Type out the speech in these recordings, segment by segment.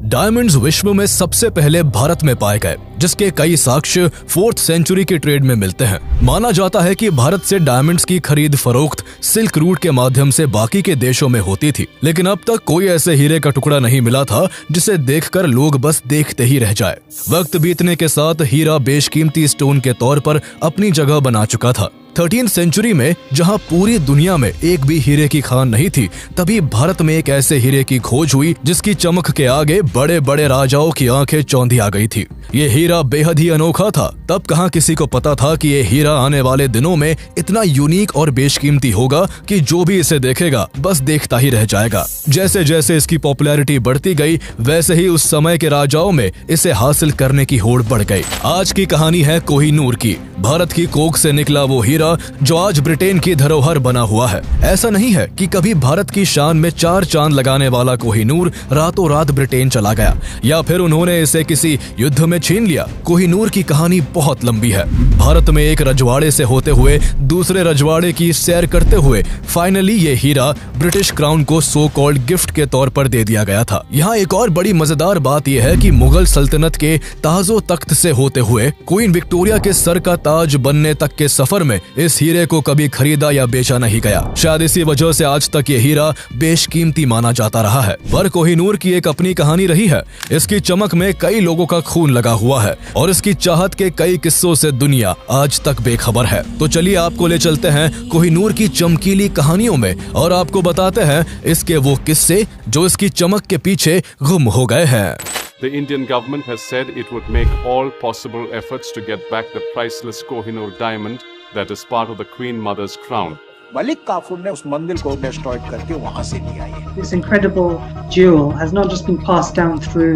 Diamonds विश्व में सबसे पहले भारत में पाए गए, जिसके कई साक्ष्य 4th सेंचुरी की ट्रेड में मिलते हैं। माना जाता है कि भारत से डायमंड्स की खरीद फरोख्त सिल्क रूट के माध्यम से बाकी के देशों में होती थी, लेकिन अब तक कोई ऐसे हीरे का टुकड़ा नहीं मिला था जिसे देखकर लोग बस देखते ही रह जाए। वक्त बीतने के साथ हीरा बेशकीमती स्टोन के तौर पर अपनी जगह बना चुका था। 13th सेंचुरी में जहां पूरी दुनिया में एक भी हीरे की खान नहीं थी, तभी भारत में एक ऐसे हीरे की खोज हुई जिसकी चमक के आगे बड़े बड़े राजाओं की आंखें चौंधी आ गई थी। ये हीरा बेहद ही अनोखा था। तब कहां किसी को पता था कि ये हीरा आने वाले दिनों में इतना यूनिक और बेशकीमती होगा कि जो भी इसे देखेगा बस देखता ही रह जाएगा। जैसे जैसे इसकी पॉपुलैरिटी बढ़ती गई, वैसे ही उस समय के राजाओं में इसे हासिल करने की होड़ बढ़ गई। आज की कहानी है कोहिनूर की। भारत की कोख से निकला वो हीरा जो आज ब्रिटेन की धरोहर बना हुआ है। ऐसा नहीं है कि कभी भारत की शान में 4 चांद लगाने वाला कोहिनूर रातों रात ब्रिटेन चला गया या फिर उन्होंने इसे किसी युद्ध में छीन लिया। कोहिनूर की कहानी बहुत लंबी है। भारत में एक रजवाड़े से होते हुए दूसरे रजवाड़े की सैर करते हुए फाइनली ये हीरा ब्रिटिश क्राउन को सो कॉल्ड गिफ्ट के तौर पर दे दिया गया था। यहाँ एक और बड़ी मजेदार बात यह है कि मुगल सल्तनत के ताजो तख्त से होते हुए क्वीन विक्टोरिया के सर का ताज बनने तक के सफर में इस हीरे को कभी खरीदा या बेचा नहीं गया। शायद इसी वजह से आज तक ये हीरा बेशकीमती माना जाता रहा है। पर कोहिनूर की एक अपनी कहानी रही है। इसकी चमक में कई लोगों का खून लगा हुआ है और इसकी चाहत के कई किस्सों से दुनिया आज तक बेखबर है। तो चलिए आपको ले चलते हैं कोहिनूर की चमकीली कहानियों में और आपको बताते हैं इसके वो किस्से जो इसकी चमक के पीछे गुम हो गए हैं। The Indian government has said it would make all possible efforts to get back the priceless Kohinoor diamond that is part of the Queen Mother's crown. Malik Kafur ने उस मंदिर को डिस्ट्रॉय करके वहां से लिया है। This incredible jewel has not just been passed down through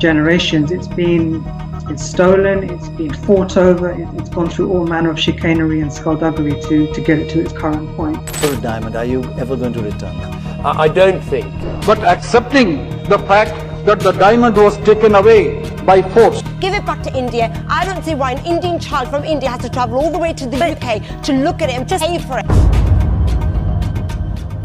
generations. It's stolen. It's been fought over. It's gone through all manner of chicanery and skullduggery to get it to its current point. For a diamond, are you ever going to return? I don't think. But accepting the fact that the diamond was taken away by force. Give it back to India. I don't see why an Indian child from India has to travel all the way to the UK to look at it and just pay for it.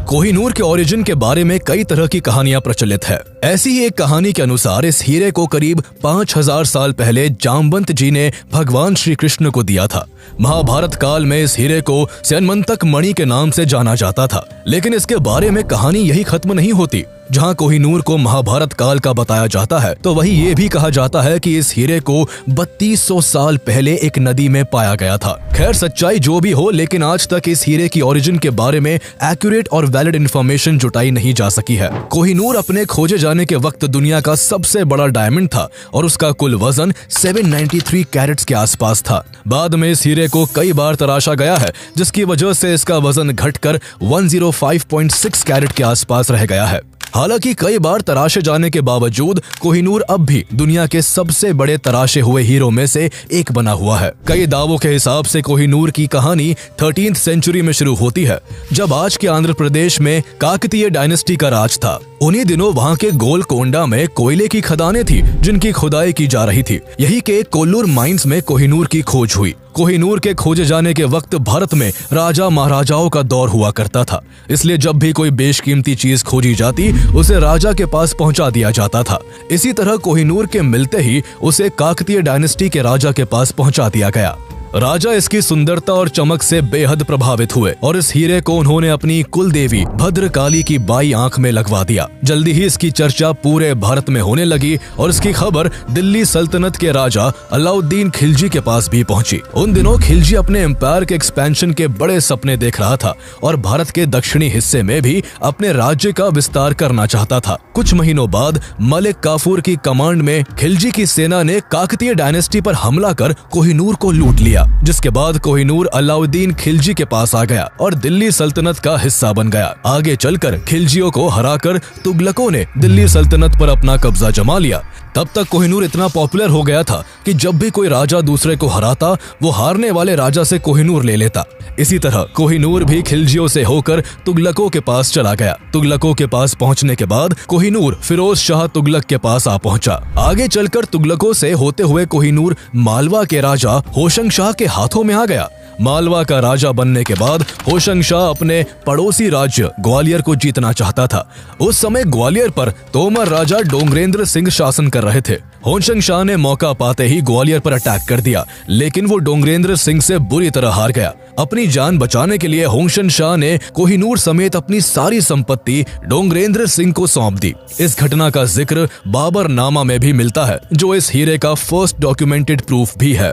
Kohinoor के origin के बारे में कई तरह की कहानियां प्रचलित है। ऐसी ही एक कहानी के अनुसार इस हीरे को करीब 5000 साल पहले जामवंत जी ने भगवान श्री कृष्ण को दिया था। महाभारत काल में इस हीरे को स्यनमंतक मणि के नाम से जाना जाता था। लेकिन इसके बारे में कहानी यही खत्म नहीं होती। जहां कोहिनूर को महाभारत काल का बताया जाता है, तो वही ये भी कहा जाता है कि इस हीरे को 3200 साल पहले एक नदी में पाया गया था। खैर सच्चाई जो भी हो, लेकिन आज तक इस हीरे की ओरिजिन के बारे में एक्यूरेट और वैलिड इंफॉर्मेशन जुटाई नहीं जा सकी है। कोहिनूर अपने खोजे जाने के वक्त दुनिया का सबसे बड़ा डायमंड था और उसका कुल वजन 793 कैरेट्स के आसपास था। बाद में इस हीरे को कई बार तराशा गया है, जिसकी वजह से इसका वजन घटकर 105.6 कैरेट के आसपास रह गया है। हालांकि कई बार तराशे जाने के बावजूद कोहिनूर अब भी दुनिया के सबसे बड़े तराशे हुए हीरों में से एक बना हुआ है। कई दावों के हिसाब से कोहिनूर की कहानी 13th सेंचुरी में शुरू होती है, जब आज के आंध्र प्रदेश में काकतीय डायनेस्टी का राज था। उन्हीं दिनों वहां के गोलकोंडा में कोयले की खदानें थी, जिनकी खुदाई की जा रही थी। यही के कोल्लूर माइंस में कोहिनूर की खोज हुई। कोहिनूर के खोजे जाने के वक्त भारत में राजा महाराजाओं का दौर हुआ करता था, इसलिए जब भी कोई बेशकीमती चीज खोजी जाती उसे राजा के पास पहुंचा दिया जाता था। इसी तरह कोहिनूर के मिलते ही उसे काकतीय डायनेस्टी के राजा के पास पहुंचा दिया गया। राजा इसकी सुंदरता और चमक से बेहद प्रभावित हुए और इस हीरे को उन्होंने अपनी कुल देवी भद्रकाली की बाई आंख में लगवा दिया। जल्दी ही इसकी चर्चा पूरे भारत में होने लगी और इसकी खबर दिल्ली सल्तनत के राजा अलाउद्दीन खिलजी के पास भी पहुंची। उन दिनों खिलजी अपने एम्पायर के एक्सपेंशन के बड़े सपने देख रहा था और भारत के दक्षिणी हिस्से में भी अपने राज्य का विस्तार करना चाहता था। कुछ महीनों बाद मलिक काफूर की कमांड में खिलजी की सेना ने काकतीय डायनेस्टी पर हमला कर कोहिनूर को लूट लिया, जिसके बाद कोहिनूर अलाउद्दीन खिलजी के पास आ गया और दिल्ली सल्तनत का हिस्सा बन गया। आगे चलकर खिलजियों को हराकर तुगलकों ने दिल्ली सल्तनत पर अपना कब्जा जमा लिया। तब तक कोहिनूर इतना पॉपुलर हो गया था कि जब भी कोई राजा दूसरे को हराता, वो हारने वाले राजा से कोहिनूर ले लेता। इसी तरह कोहिनूर भी खिलजियों से होकर तुगलकों के पास चला गया। तुगलकों के पास पहुंचने के बाद कोहिनूर फिरोज शाह तुगलक के पास आ पहुंचा। आगे चलकर तुगलकों से होते हुए कोहिनूर मालवा के राजा होशंग शाह के हाथों में आ गया। मालवा का राजा बनने के बाद होशंग शाह अपने पड़ोसी राज्य ग्वालियर को जीतना चाहता था। उस समय ग्वालियर पर तोमर राजा डोंगरेंद्र सिंह शासन कर रहे थे। होशंग शाह ने मौका पाते ही ग्वालियर पर अटैक कर दिया, लेकिन वो डोंगरेंद्र सिंह से बुरी तरह हार गया। अपनी जान बचाने के लिए होशंग शाह ने कोहिनूर समेत अपनी सारी संपत्ति डोंगरेंद्र सिंह को सौंप दी। इस घटना का जिक्र बाबर नामा में भी मिलता है, जो इस हीरे का फर्स्ट डॉक्यूमेंटेड प्रूफ भी है।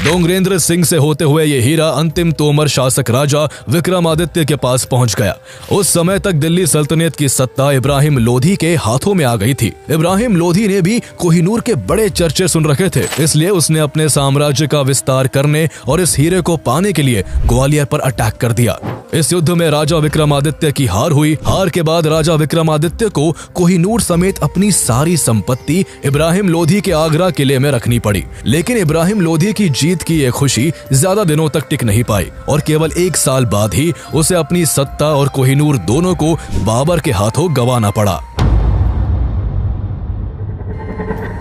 डोंगरेंद्र सिंह से होते हुए ये हीरा अंतिम तोमर शासक राजा विक्रमादित्य के पास पहुंच गया। उस समय तक दिल्ली सल्तनत की सत्ता इब्राहिम लोधी के हाथों में आ गई थी। इब्राहिम लोधी ने भी कोहिनूर के बड़े चर्चे सुन रखे थे, इसलिए उसने अपने साम्राज्य का विस्तार करने और इस हीरे को पाने के लिए ग्वालियर पर अटैक कर दिया। इस युद्ध में राजा विक्रमादित्य की हार हुई। हार के बाद राजा विक्रमादित्य को कोहिनूर समेत अपनी सारी संपत्ति इब्राहिम लोधी के आगरा किले में रखनी पड़ी। लेकिन इब्राहिम लोधी की जीत की यह खुशी ज्यादा दिनों तक टिक नहीं पाई और केवल 1 साल बाद ही उसे अपनी सत्ता और कोहिनूर दोनों को बाबर के हाथों गंवाना पड़ा।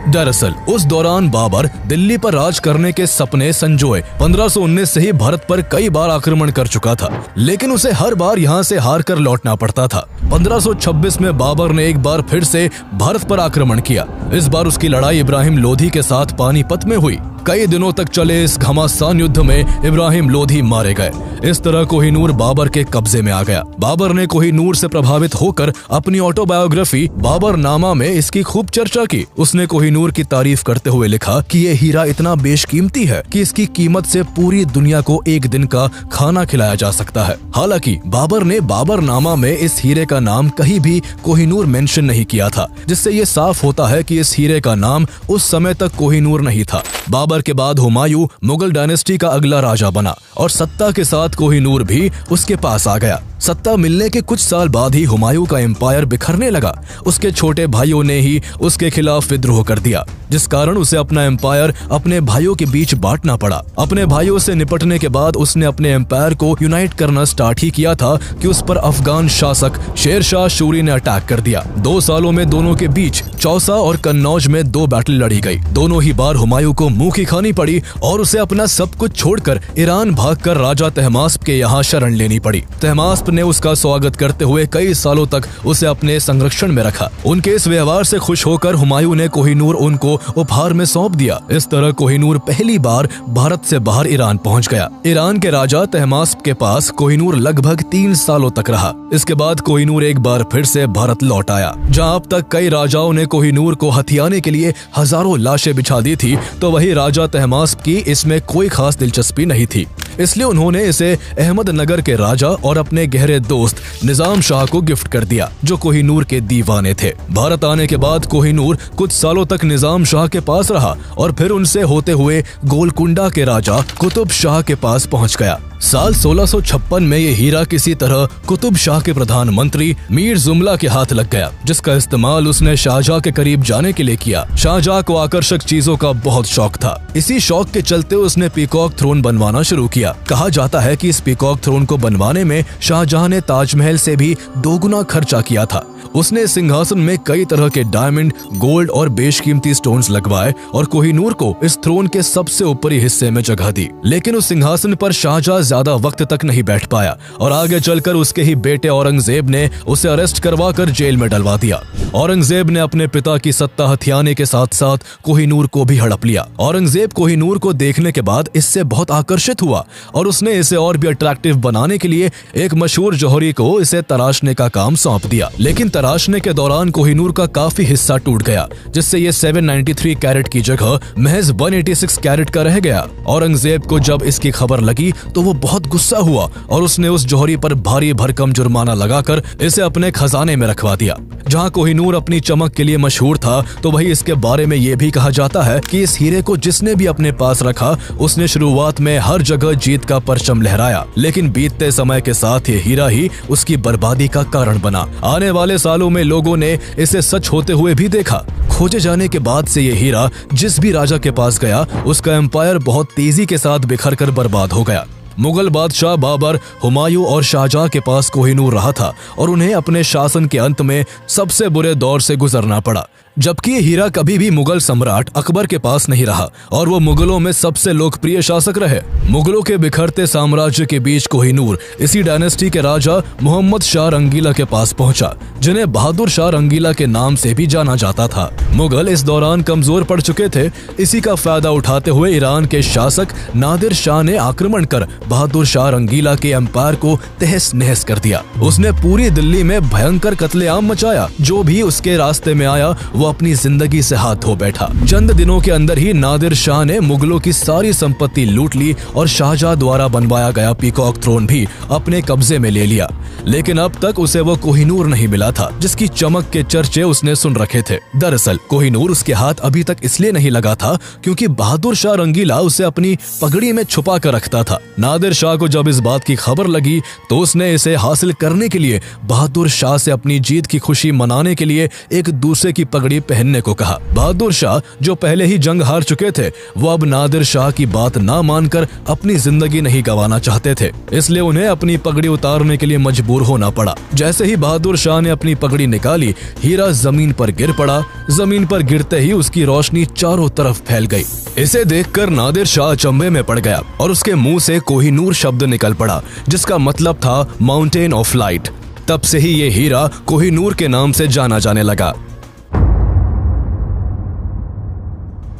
दरअसल उस दौरान बाबर दिल्ली पर राज करने के सपने संजोए 1519 से ही भारत पर कई बार आक्रमण कर चुका था, लेकिन उसे हर बार यहाँ से हार कर लौटना पड़ता था। 1526 में बाबर ने एक बार फिर से भारत पर आक्रमण किया। इस बार उसकी लड़ाई इब्राहिम लोधी के साथ पानीपत में हुई। कई दिनों तक चले इस घमासान युद्ध में इब्राहिम लोधी मारे गए। इस तरह कोहिनूर बाबर के कब्जे में आ गया। बाबर ने कोहिनूर से प्रभावित होकर अपनी ऑटोबायोग्राफी बाबर नामा में इसकी खूब चर्चा की। उसने कोहिनूर की तारीफ करते हुए लिखा कि ये हीरा इतना बेशकीमती है कि इसकी कीमत से पूरी दुनिया को एक दिन का खाना खिलाया जा सकता है। हालांकि बाबर ने बाबर नामा में इस हीरे का नाम कहीं भी कोहिनूर मेंशन नहीं किया था, जिससे ये साफ होता है कि इस हीरे का नाम उस समय तक कोहिनूर नहीं था। बाबर के बाद हुमायूं मुगल डायनेस्टी का अगला राजा बना और सत्ता के साथ कोहिनूर भी उसके पास आ गया। सत्ता मिलने के कुछ साल बाद ही हुमायूं का एम्पायर बिखरने लगा। उसके छोटे भाइयों ने ही उसके खिलाफ विद्रोह कर दिया, जिस कारण उसे अपना एम्पायर अपने भाइयों के बीच बांटना पड़ा। अपने भाइयों से निपटने के बाद उसने अपने एम्पायर को यूनाइट करना स्टार्ट ही किया था कि उस पर अफगान शासक शेर शाह सूरी ने अटैक कर दिया। 2 सालों में दोनों के बीच चौसा और कन्नौज में 2 बैटल लड़ी गई। दोनों ही बार हुमायूं को मुंह की खानी पड़ी और उसे अपना सब कुछ छोड़कर ईरान भागकर राजा तहमास्प के यहाँ शरण लेनी पड़ी। तहमास्प ने उसका स्वागत करते हुए कई सालों तक उसे अपने संरक्षण में रखा। उनके इस व्यवहार से खुश होकर हुमायूं ने कोहिनूर उनको उपहार में सौंप दिया। इस तरह कोहिनूर पहली बार भारत से बाहर ईरान पहुंच गया। ईरान के राजा तहमास्प के पास कोहिनूर लगभग 3 सालों तक रहा। इसके बाद कोहिनूर एक बार फिर से भारत लौट आया। जहां अब तक कई राजाओं ने कोहिनूर को हथियाने के लिए हजारों लाशें बिछा दी थी, तो वही राजा तहमास्प की इसमें कोई खास दिलचस्पी नहीं थी। इसलिए उन्होंने इसे अहमदनगर के राजा और अपने गहरे दोस्त निजाम शाह को गिफ्ट कर दिया, जो कोहिनूर के दीवाने थे। भारत आने के बाद कोहिनूर कुछ सालों तक निजाम शाह के पास रहा और फिर उनसे होते हुए गोलकुंडा के राजा कुतुब शाह के पास पहुंच गया। साल 1656 में ये हीरा किसी तरह कुतुब शाह के प्रधानमंत्री मीर जुमला के हाथ लग गया, जिसका इस्तेमाल उसने शाहजहां के करीब जाने के लिए किया। शाहजहां को आकर्षक चीजों का बहुत शौक था। इसी शौक के चलते उसने पीकॉक थ्रोन बनवाना शुरू किया। कहा जाता है कि इस पीकॉक थ्रोन को बनवाने में शाहजहां ने ताजमहल से भी 2 गुना खर्चा किया था। उसने सिंहासन में कई तरह के डायमंड, गोल्ड और बेशकीमती स्टोन्स लगवाए और कोहिनूर को इस थ्रोन के सबसे ऊपरी हिस्से में जगह दी। लेकिन उस सिंहासन पर शाहजहां ज्यादा वक्त तक नहीं बैठ पाया और आगे चलकर उसके ही बेटे औरंगजेब ने उसे अरेस्ट करवाकर जेल में डलवा दिया। औरंगजेब ने अपने पिता की सत्ता हथियाने के साथ साथ कोहिनूर को भी हड़प लिया। औरंगजेब कोहिनूर को देखने के बाद इससे बहुत आकर्षित हुआ और उसने इसे और भी अट्रैक्टिव बनाने के लिए एक मशहूर जौहरी को इसे तराशने का काम सौंप दिया। लेकिन तराशने के दौरान कोहिनूर का काफी हिस्सा टूट गया, जिससे ये 793 कैरेट की जगह महज 186 कैरेट का रह गया। औरंगजेब को जब इसकी खबर लगी तो वो बहुत गुस्सा हुआ और उसने उस जौहरी पर भारी भरकम जुर्माना लगाकर इसे अपने खजाने में रखवा दिया। जहां कोहिनूर अपनी चमक के लिए मशहूर था, तो वही इसके बारे में ये भी कहा जाता है कि इस हीरे को जिसने भी अपने पास रखा, उसने शुरुआत में हर जगह जीत का परचम लहराया, लेकिन बीतते समय के साथ ये हीरा ही उसकी बर्बादी का कारण बना। आने वाले सालों में लोगों ने इसे सच होते हुए भी देखा। खोजे जाने के बाद से ये हीरा जिस भी राजा के पास गया, उसका एम्पायर बहुत तेजी के साथ बिखर कर बर्बाद हो गया। मुगल बादशाह बाबर, हुमायूं और शाहजहां के पास कोहिनूर रहा था और उन्हें अपने शासन के अंत में सबसे बुरे दौर से गुजरना पड़ा। जबकि ये हीरा कभी भी मुगल सम्राट अकबर के पास नहीं रहा और वो मुगलों में सबसे लोकप्रिय शासक रहे। मुगलों के बिखरते साम्राज्य के बीच कोहिनूर इसी डायनेस्टी के राजा मोहम्मद शाह रंगीला के पास पहुंचा, जिन्हें बहादुर शाह रंगीला के नाम से भी जाना जाता था। मुगल इस दौरान कमजोर पड़ चुके थे। इसी का फायदा उठाते हुए ईरान के शासक नादिर शाह ने आक्रमण कर बहादुर शाह रंगीला के एम्पायर को तहस नहस कर दिया। उसने पूरी दिल्ली में भयंकर कत्लेआम मचाया। जो भी उसके रास्ते में आया वो अपनी जिंदगी से हाथ धो बैठा। चंद दिनों के अंदर ही नादिर शाह ने मुगलों की सारी संपत्ति लूट ली और शाहजहां द्वारा बनवाया गया पीकॉक थ्रोन भी अपने कब्जे में ले लिया। लेकिन अब तक उसे वो कोहिनूर नहीं मिला था जिसकी चमक के चर्चे उसने सुन रखे थे। दरअसल कोहिनूर उसके हाथ अभी तक इसलिए नहीं लगा था क्योंकि बहादुर शाह रंगीला उसे अपनी पगड़ी में छुपा कर रखता था। नादिर शाह को जब इस बात की खबर लगी तो उसने इसे हासिल करने के लिए बहादुर शाह से अपनी जीत की खुशी मनाने के लिए एक दूसरे की पगड़ी पहनने को कहा। बहादुर शाह जो पहले ही जंग हार चुके थे वो अब नादिर शाह की बात ना मानकर अपनी जिंदगी नहीं गंवाना चाहते थे, इसलिए उन्हें अपनी पगड़ी उतारने के लिए मजबूर होना पड़ा। जैसे ही बहादुर शाह ने अपनी पगड़ी निकाली, हीरा जमीन पर गिर पड़ा। जमीन पर गिरते ही उसकी रोशनी चारों तरफ फैल गई। इसे देखकर नादिर शाह अचंभे में पड़ गया और उसके मुंह से कोहिनूर शब्द निकल पड़ा, जिसका मतलब था माउंटेन ऑफ लाइट। तब से ही ये हीरा कोहिनूर के नाम से जाना जाने लगा।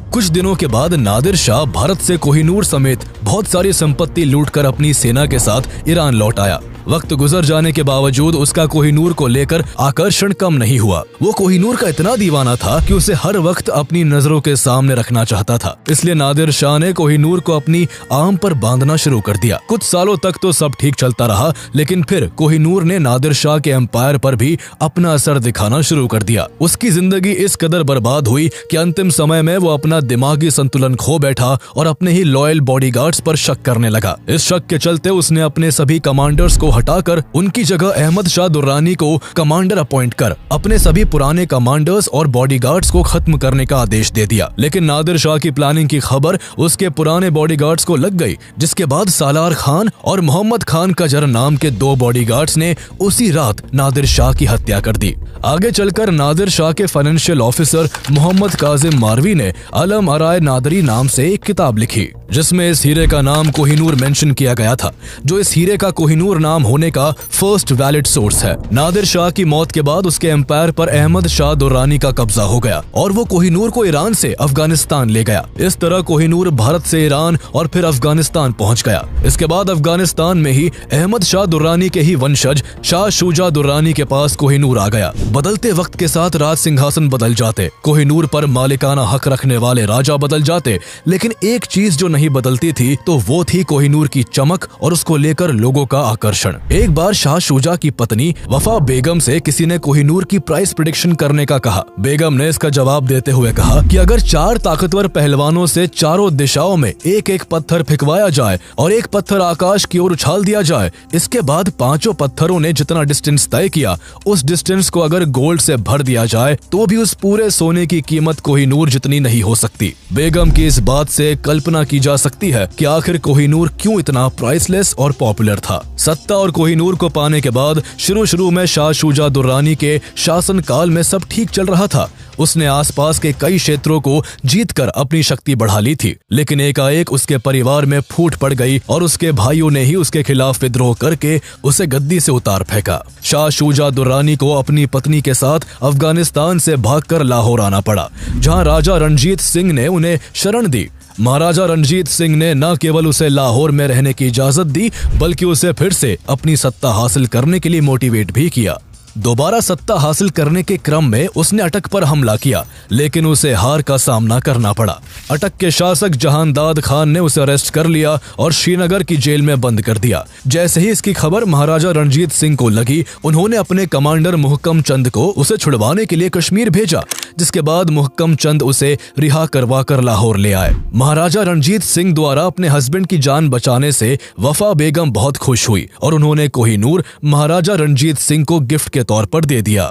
कुछ दिनों के बाद नादिर शाह भारत से कोहिनूर समेत बहुत सारी संपत्ति लूटकर अपनी सेना के साथ ईरान लौट आया। वक्त गुजर जाने के बावजूद उसका कोहिनूर को लेकर आकर्षण कम नहीं हुआ। वो कोहिनूर का इतना दीवाना था कि उसे हर वक्त अपनी नजरों के सामने रखना चाहता था। इसलिए नादिर शाह ने कोहिनूर को अपनी आर्म पर बांधना शुरू कर दिया। कुछ सालों तक तो सब ठीक चलता रहा, लेकिन फिर कोहिनूर ने नादिर शाह के एम्पायर पर भी अपना असर दिखाना शुरू कर दिया। उसकी जिंदगी इस कदर बर्बाद हुई कि अंतिम समय में वो अपना दिमागी संतुलन खो बैठा और अपने ही लॉयल बॉडीगार्ड्स पर शक करने लगा। इस शक के चलते उसने अपने सभी कमांडर्स को हटाकर उनकी जगह अहमद शाह दुर्रानी को कमांडर अपॉइंट कर अपने सभी पुराने कमांडर्स और बॉडीगार्ड्स को खत्म करने का आदेश दे दिया। लेकिन नादिर शाह की प्लानिंग की खबर उसके पुराने बॉडीगार्ड्स को लग गई, जिसके बाद सालार खान और मोहम्मद खान कजर नाम के दो बॉडीगार्ड्स ने उसी रात नादिर शाह की हत्या कर दी। आगे चलकर नादिर शाह के फाइनेंशियल ऑफिसर मोहम्मद काजिम मारवी ने अलम अराय नादरी नाम से एक किताब लिखी, जिसमें इस हीरे का नाम कोहिनूर मेंशन किया गया था, जो इस हीरे का कोहिनूर नाम होने का फर्स्ट वैलिड सोर्स है। नादिर शाह की मौत के बाद उसके एम्पायर पर अहमद शाह दुर्रानी का कब्जा हो गया और वो कोहिनूर को ईरान से अफगानिस्तान ले गया। इस तरह कोहिनूर भारत से ईरान और फिर अफगानिस्तान पहुंच गया। इसके बाद अफगानिस्तान में ही अहमद शाह दुर्रानी के ही वंशज शाह शुजा दुर्रानी के पास कोहिनूर आ गया। बदलते वक्त के साथ राज सिंहासन बदल जाते, कोहिनूर पर मालिकाना हक रखने वाले राजा बदल जाते, लेकिन एक चीज जो नहीं बदलती थी तो वो थी कोहिनूर की चमक और उसको लेकर लोगों का आकर्षण। एक बार शाह शुजा की पत्नी वफा बेगम से किसी ने कोहिनूर की प्राइस प्रेडिक्शन करने का कहा। बेगम ने इसका जवाब देते हुए कहा कि अगर 4 ताकतवर पहलवानों से चारों दिशाओं में एक एक पत्थर फेंकवाया जाए और एक पत्थर आकाश की ओर उछाल दिया जाए, इसके बाद 5 पत्थरों ने जितना डिस्टेंस तय किया उस डिस्टेंस को अगर गोल्ड से भर दिया जाए तो भी उस पूरे सोने की कीमत कोहिनूर जितनी नहीं हो सकती। बेगम की इस बात से कल्पना की जा सकती है कि आखिर कोहिनूर क्यों इतना प्राइसलेस और पॉपुलर था। सत्ता और कोहिनूर को पाने के बाद शुरू में शाह शुजा दुर्रानी के शासन काल में सब ठीक चल रहा था। उसने आसपास के कई क्षेत्रों को जीतकर अपनी शक्ति बढ़ा ली थी, लेकिन एकाएक उसके परिवार में फूट पड़ गई और उसके भाइयों ने ही उसके खिलाफ विद्रोह करके उसे गद्दी से उतार फेंका। शाह शुजा दुर्रानी को अपनी पत्नी के साथ अफगानिस्तान से भागकर लाहौर आना पड़ा, जहां राजा रणजीत सिंह ने उन्हें शरण दी। महाराजा रणजीत सिंह ने न केवल उसे लाहौर में रहने की इजाजत दी, बल्कि उसे फिर से अपनी सत्ता हासिल करने के लिए मोटिवेट भी किया। दोबारा सत्ता हासिल करने के क्रम में उसने अटक पर हमला किया, लेकिन उसे हार का सामना करना पड़ा। अटक के शासक जहानदाद खान ने उसे अरेस्ट कर लिया और श्रीनगर की जेल में बंद कर दिया। जैसे ही इसकी खबर महाराजा रणजीत सिंह को लगी, उन्होंने अपने कमांडर मुहक्कम चंद को उसे छुड़वाने के लिए कश्मीर भेजा, जिसके बाद मुहक्कम चंद उसे रिहा करवा कर लाहौर ले आए। महाराजा रणजीत सिंह द्वारा अपने हस्बैंड की जान बचाने से वफा बेगम बहुत खुश हुई और उन्होंने कोहिनूर महाराजा रणजीत सिंह को गिफ्ट के तौर पर दे दिया।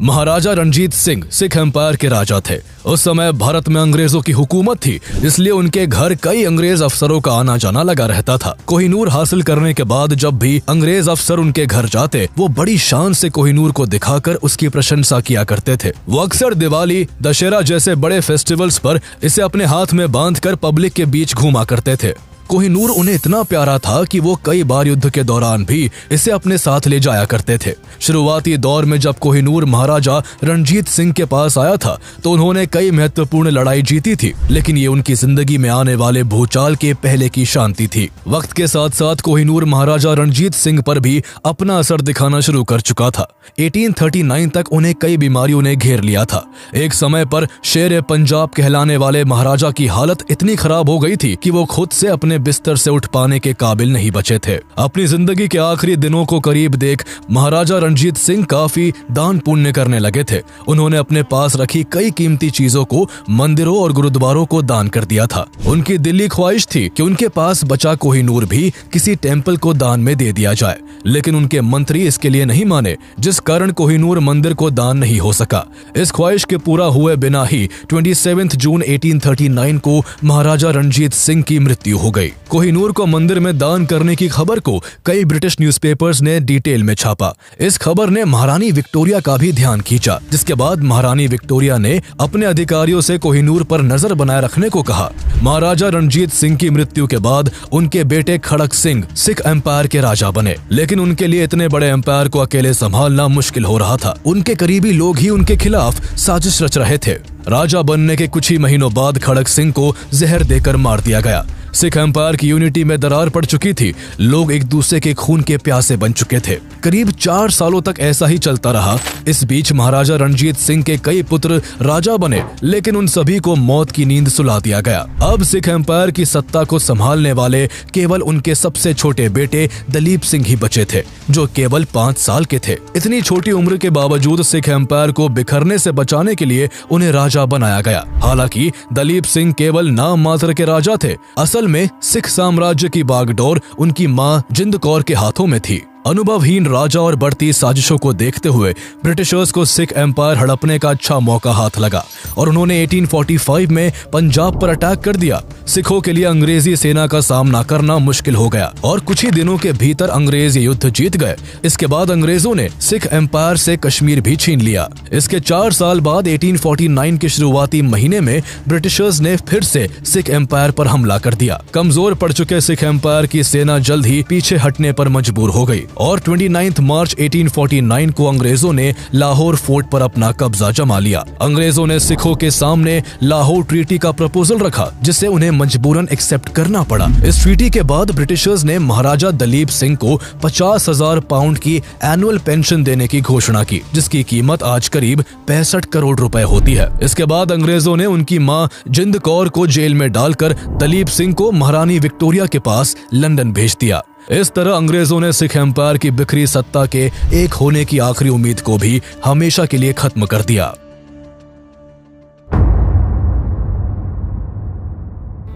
महाराजा रणजीत सिंह सिख एम्पायर के राजा थे। उस समय भारत में अंग्रेजों की हुकूमत थी, इसलिए उनके घर कई अंग्रेज अफसरों का आना जाना लगा रहता था। कोहिनूर हासिल करने के बाद जब भी अंग्रेज अफसर उनके घर जाते, वो बड़ी शान से कोहिनूर को दिखाकर उसकी प्रशंसा किया करते थे। वो अक्सर दिवाली, दशहरा जैसे बड़े फेस्टिवल्स पर इसे अपने हाथ में बांधकर पब्लिक के बीच घूमा करते थे। कोहिनूर उन्हें इतना प्यारा था कि वो कई बार युद्ध के दौरान भी इसे अपने साथ ले जाया करते थे। शुरुआती दौर में जब कोहिनूर महाराजा रणजीत सिंह के पास आया था तो उन्होंने कई महत्वपूर्ण लड़ाई जीती थी, लेकिन ये उनकी जिंदगी में आने वाले भूचाल के पहले की शांति थी। वक्त के साथ साथ कोहिनूर महाराजा रणजीत सिंह पर भी अपना असर दिखाना शुरू कर चुका था। 1839 तक उन्हें कई बीमारियों ने घेर लिया था। एक समय पर शेर पंजाब कहलाने वाले महाराजा की हालत इतनी खराब हो गई थी कि वो खुद से अपने बिस्तर से उठ पाने के काबिल नहीं बचे थे। अपनी जिंदगी के आखिरी दिनों को करीब देख महाराजा रणजीत सिंह काफी दान पुण्य करने लगे थे। उन्होंने अपने पास रखी कई कीमती चीजों को मंदिरों और गुरुद्वारों को दान कर दिया था। उनकी दिली ख्वाहिश थी कि उनके पास बचा कोहिनूर भी किसी टेम्पल को दान में दे दिया जाए, लेकिन उनके मंत्री इसके लिए नहीं माने, जिस कारण कोहिनूर मंदिर को दान नहीं हो सका। इस ख्वाहिश के पूरा हुए बिना ही 27 जून 1839 को महाराजा रणजीत सिंह की मृत्यु हो गई। कोहिनूर को मंदिर में दान करने की खबर को कई ब्रिटिश न्यूज़पेपर्स ने डिटेल में छापा। इस खबर ने महारानी विक्टोरिया का भी ध्यान खींचा, जिसके बाद महारानी विक्टोरिया ने अपने अधिकारियों से कोहिनूर पर नजर बनाए रखने को कहा। महाराजा रणजीत सिंह की मृत्यु के बाद उनके बेटे खड़क सिंह सिख एम्पायर के राजा बने, लेकिन उनके लिए इतने बड़े एम्पायर को अकेले संभालना मुश्किल हो रहा था। उनके करीबी लोग ही उनके खिलाफ साजिश रच रहे थे। राजा बनने के कुछ ही महीनों बाद खड़क सिंह को जहर देकर मार दिया गया। सिख एम्पायर की यूनिटी में दरार पड़ चुकी थी। लोग एक दूसरे के खून के प्यासे बन चुके थे। करीब 4 सालों तक ऐसा ही चलता रहा। इस बीच महाराजा रणजीत सिंह के कई पुत्र राजा बने, लेकिन उन सभी को मौत की नींद सुला दिया गया। अब सिख एम्पायर की सत्ता को संभालने वाले केवल उनके सबसे छोटे बेटे दलीप सिंह ही बचे थे, जो केवल 5 साल के थे। इतनी छोटी उम्र के बावजूद सिख एम्पायर को बिखरने से बचाने के लिए उन्हें राजा बनाया गया। हालांकि दलीप सिंह केवल नाम मात्र के राजा थे। असल में सिख साम्राज्य की बागडोर उनकी मां जिंद कौर के हाथों में थी। अनुभवहीन राजा और बढ़ती साजिशों को देखते हुए ब्रिटिशर्स को सिख एम्पायर हड़पने का अच्छा मौका हाथ लगा और उन्होंने 1845 में पंजाब पर अटैक कर दिया। सिखों के लिए अंग्रेजी सेना का सामना करना मुश्किल हो गया और कुछ ही दिनों के भीतर अंग्रेज ये युद्ध जीत गए। इसके बाद अंग्रेजों ने सिख एम्पायर से कश्मीर भी छीन लिया। इसके 4 साल बाद 1849 के शुरुआती महीने में ब्रिटिशर्स ने फिर से सिख एम्पायर पर हमला कर दिया। कमजोर पड़ चुके सिख एम्पायर की सेना जल्द ही पीछे हटने पर मजबूर हो गई और 29 मार्च 1849 को अंग्रेजों ने लाहौर फोर्ट पर अपना कब्जा जमा लिया। अंग्रेजों ने सिखों के सामने लाहौर ट्रीटी का प्रपोजल रखा, जिसे उन्हें मजबूरन एक्सेप्ट करना पड़ा। इस ट्रीटी के बाद ब्रिटिशर्स ने महाराजा दलीप सिंह को 50,000 पाउंड की एनुअल पेंशन देने की घोषणा की, जिसकी कीमत आज करीब 65 करोड़ रुपए होती है। इसके बाद अंग्रेजों ने उनकी मां जिंद कौर को जेल में डालकर दलीप सिंह को महारानी विक्टोरिया के पास लंदन भेज दिया। इस तरह अंग्रेजों ने सिख एम्पायर की बिखरी सत्ता के एक होने की आखिरी उम्मीद को भी हमेशा के लिए खत्म कर दिया।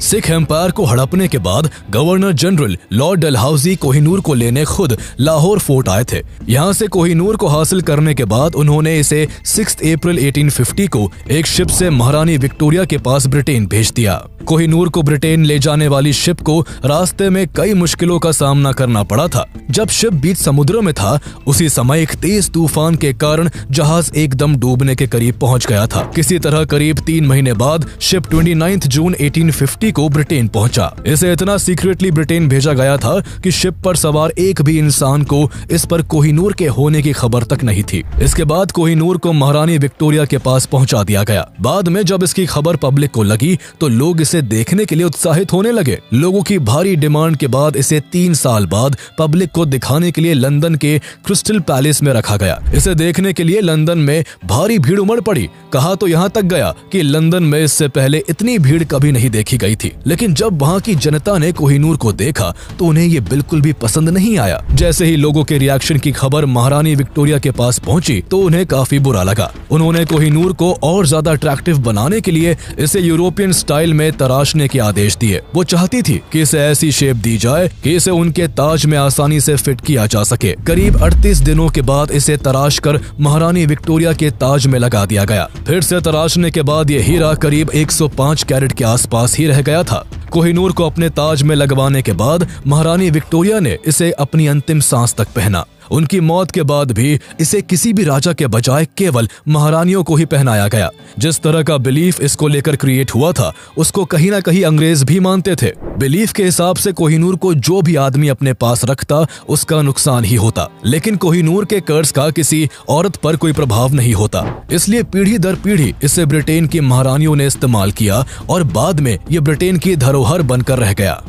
सिख एम्पायर को हड़पने के बाद governor general Lord Dalhousie Kohinoor को लेने खुद लाहौर फोर्ट आए थे। यहाँ से कोहिनूर को हासिल करने के बाद उन्होंने इसे 6 अप्रैल 1850 को एक शिप से महारानी विक्टोरिया के पास ब्रिटेन भेज दिया। कोहिनूर को ब्रिटेन ले जाने वाली शिप को रास्ते में कई मुश्किलों का सामना करना पड़ा था। जब शिप बीच समुद्र में था, उसी समय एक तेज तूफान के कारण जहाज एकदम डूबने के करीब पहुंच गया था। किसी तरह करीब 3 महीने बाद शिप 29 जून 1850 को ब्रिटेन पहुंचा। इसे इतना सीक्रेटली ब्रिटेन भेजा गया था कि शिप पर सवार एक भी इंसान को इस पर कोहिनूर के होने की खबर तक नहीं थी। इसके बाद कोहिनूर को महारानी विक्टोरिया के पास पहुंचा दिया गया। बाद में जब इसकी खबर पब्लिक को लगी तो लोग इसे देखने के लिए उत्साहित होने लगे। लोगों की भारी डिमांड के बाद इसे 3 साल बाद पब्लिक को दिखाने के लिए लंदन के क्रिस्टल पैलेस में रखा गया। इसे देखने के लिए लंदन में भारी भीड़ उमड़ पड़ी। कहा तो यहाँ तक गया कि लंदन में इससे पहले इतनी भीड़ कभी नहीं देखी गई गई थी, लेकिन जब वहाँ की जनता ने कोहिनूर को देखा तो उन्हें ये बिल्कुल भी पसंद नहीं आया। जैसे ही लोगों के रिएक्शन की खबर महारानी विक्टोरिया के पास पहुंची तो उन्हें काफी बुरा लगा। उन्होंने कोहिनूर को और ज्यादा अट्रैक्टिव बनाने के लिए इसे यूरोपियन स्टाइल में तराशने के आदेश दिए। वो चाहती थी कि इसे ऐसी शेप दी जाए कि इसे उनके ताज में आसानी से फिट किया जा सके। करीब 38 दिनों के बाद इसे तराश कर महारानी विक्टोरिया के ताज में लगा दिया गया। फिर से तराशने के बाद ये हीरा करीब 105 कैरेट के आसपास ही रह गया था। कोहिनूर को अपने ताज में लगवाने के बाद महारानी विक्टोरिया ने इसे अपनी अंतिम सांस तक पहना। उनकी मौत के बाद भी इसे किसी भी राजा के बजाय केवल महारानियों को ही पहनाया गया। जिस तरह का बिलीफ इसको लेकर क्रिएट हुआ था उसको कहीं ना कहीं अंग्रेज भी मानते थे। बिलीफ के हिसाब से कोहिनूर को जो भी आदमी अपने पास रखता उसका नुकसान ही होता, लेकिन कोहिनूर के कर्ज का किसी औरत पर कोई प्रभाव नहीं होता। इसलिए पीढ़ी दर पीढ़ी इसे ब्रिटेन की महारानियों ने इस्तेमाल किया और बाद में ये ब्रिटेन की धरोहर बनकर रह गया।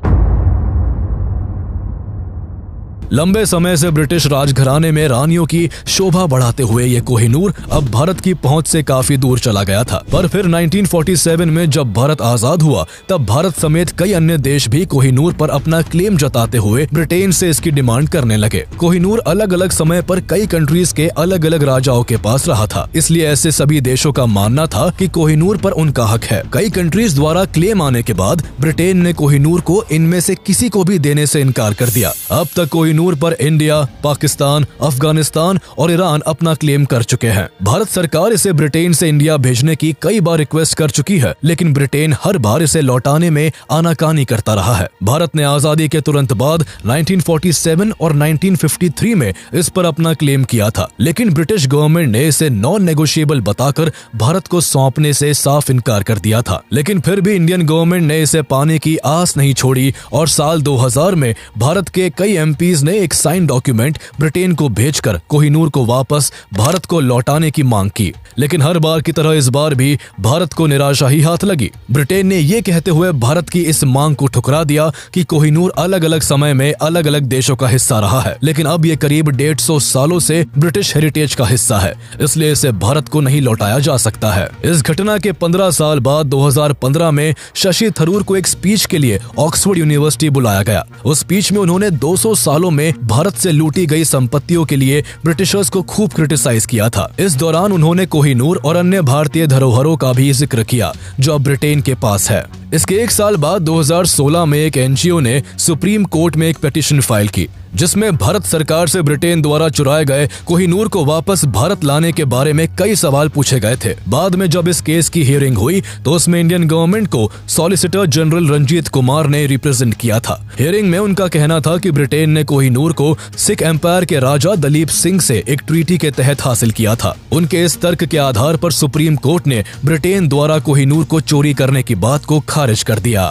लंबे समय से ब्रिटिश राजघराने में रानियों की शोभा बढ़ाते हुए ये कोहिनूर अब भारत की पहुंच से काफी दूर चला गया था। पर फिर 1947 में जब भारत आजाद हुआ तब भारत समेत कई अन्य देश भी कोहिनूर पर अपना क्लेम जताते हुए ब्रिटेन से इसकी डिमांड करने लगे। कोहिनूर अलग अलग समय पर कई कंट्रीज के अलग अलग राजाओं के पास रहा था, इसलिए ऐसे सभी देशों का मानना था कि कोहिनूर पर उनका हक है। कई कंट्रीज द्वारा क्लेम आने के बाद ब्रिटेन ने कोहिनूर को इनमें से किसी को भी देने से इनकार कर दिया। अब तक कोहिनूर पर इंडिया, पाकिस्तान, अफगानिस्तान और ईरान अपना क्लेम कर चुके हैं। भारत सरकार इसे ब्रिटेन से इंडिया भेजने की कई बार रिक्वेस्ट कर चुकी है, लेकिन ब्रिटेन हर बार इसे लौटाने में आनाकानी करता रहा है। भारत ने आजादी के तुरंत बाद 1947 और 1953 में इस पर अपना क्लेम किया था, लेकिन ब्रिटिश गवर्नमेंट ने इसे नॉन नेगोशिएबल बताकर भारत को सौंपने से साफ इनकार कर दिया था। लेकिन फिर भी इंडियन गवर्नमेंट ने इसे पाने की आस नहीं छोड़ी और साल 2000 में भारत के कई एमपीज ने एक साइन डॉक्यूमेंट ब्रिटेन को भेजकर कोहिनूर को वापस भारत को लौटाने की मांग की। लेकिन हर बार की तरह इस बार भी भारत को निराशा ही हाथ लगी। ब्रिटेन ने ये कहते हुए भारत की इस मांग को ठुकरा दिया कि कोहिनूर अलग अलग समय में अलग अलग देशों का हिस्सा रहा है, लेकिन अब ये करीब 150 सालों से ब्रिटिश हेरिटेज का हिस्सा है, इसलिए इसे भारत को नहीं लौटाया जा सकता है। इस घटना के 15 साल बाद 2015 में शशि थरूर को एक स्पीच के लिए ऑक्सफोर्ड यूनिवर्सिटी बुलाया गया। उस स्पीच में उन्होंने 200 सालों में भारत से लूटी गई संपत्तियों के लिए ब्रिटिशर्स को खूब क्रिटिसाइज किया था। इस दौरान उन्होंने कोहिनूर और अन्य भारतीय धरोहरों का भी जिक्र किया जो अब ब्रिटेन के पास है। इसके एक साल बाद 2016 में एक एनजीओ ने सुप्रीम कोर्ट में एक पिटीशन फाइल की, जिसमें भारत सरकार से ब्रिटेन द्वारा चुराए गए कोहिनूर को वापस भारत लाने के बारे में कई सवाल पूछे गए थे। बाद में जब इस केस की हियरिंग हुई तो उसमें इंडियन गवर्नमेंट को सॉलिसिटर जनरल रंजीत कुमार ने रिप्रेजेंट किया था। हियरिंग में उनका कहना था कि ब्रिटेन ने कोहिनूर को सिख एम्पायर के राजा दलीप सिंह से एक ट्रीटी के तहत हासिल किया था। उनके इस तर्क के आधार पर सुप्रीम कोर्ट ने ब्रिटेन द्वारा कोहिनूर को चोरी करने की बात को खारिज कर दिया।